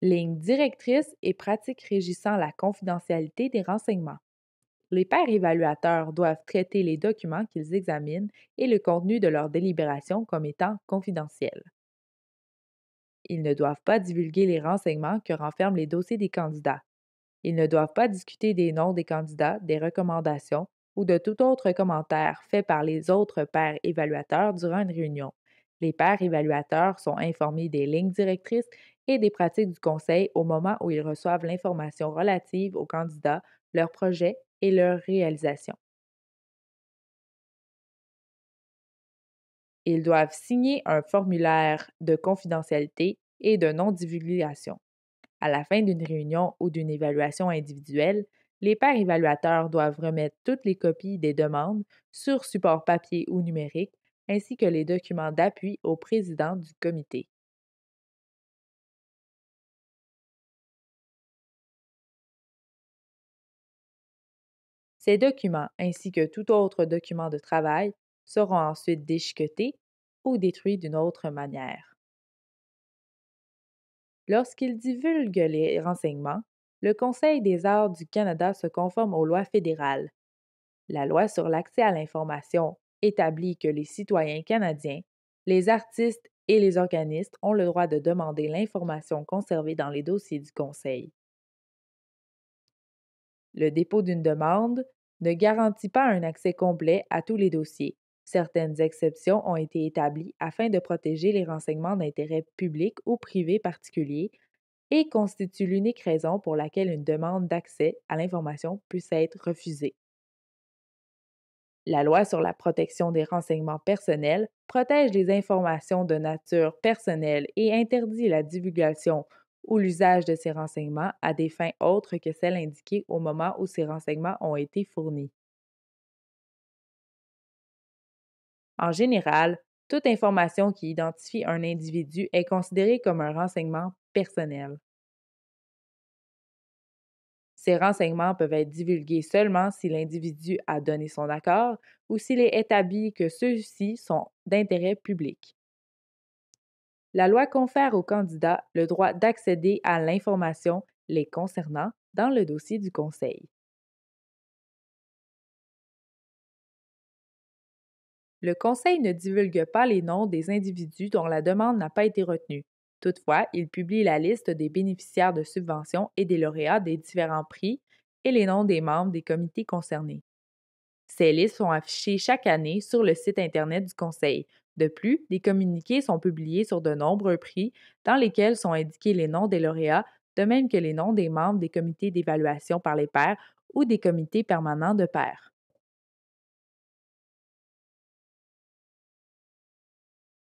Lignes directrices et pratiques régissant la confidentialité des renseignements. Les pairs évaluateurs doivent traiter les documents qu'ils examinent et le contenu de leurs délibérations comme étant confidentiels. Ils ne doivent pas divulguer les renseignements que renferment les dossiers des candidats. Ils ne doivent pas discuter des noms des candidats, des recommandations ou de tout autre commentaire fait par les autres pairs évaluateurs durant une réunion. Les pairs évaluateurs sont informés des lignes directrices et des pratiques du conseil au moment où ils reçoivent l'information relative aux candidats, leurs projets et leurs réalisations. Ils doivent signer un formulaire de confidentialité et de non-divulgation. À la fin d'une réunion ou d'une évaluation individuelle, les pairs évaluateurs doivent remettre toutes les copies des demandes sur support papier ou numérique, ainsi que les documents d'appui au président du comité. Ces documents, ainsi que tout autre document de travail, seront ensuite déchiquetés ou détruits d'une autre manière. Lorsqu'ils divulguent les renseignements, le Conseil des arts du Canada se conforme aux lois fédérales. La loi sur l'accès à l'information établit que les citoyens canadiens, les artistes et les organismes ont le droit de demander l'information conservée dans les dossiers du Conseil. Le dépôt d'une demande ne garantit pas un accès complet à tous les dossiers. Certaines exceptions ont été établies afin de protéger les renseignements d'intérêt public ou privé particulier et constituent l'unique raison pour laquelle une demande d'accès à l'information puisse être refusée. La loi sur la protection des renseignements personnels protège les informations de nature personnelle et interdit la divulgation ou l'usage de ces renseignements à des fins autres que celles indiquées au moment où ces renseignements ont été fournis. En général, toute information qui identifie un individu est considérée comme un renseignement personnel. Ces renseignements peuvent être divulgués seulement si l'individu a donné son accord ou s'il est établi que ceux-ci sont d'intérêt public. La loi confère aux candidats le droit d'accéder à l'information les concernant dans le dossier du Conseil. Le Conseil ne divulgue pas les noms des individus dont la demande n'a pas été retenue. Toutefois, il publie la liste des bénéficiaires de subventions et des lauréats des différents prix et les noms des membres des comités concernés. Ces listes sont affichées chaque année sur le site Internet du Conseil. De plus, des communiqués sont publiés sur de nombreux prix dans lesquels sont indiqués les noms des lauréats, de même que les noms des membres des comités d'évaluation par les pairs ou des comités permanents de pairs.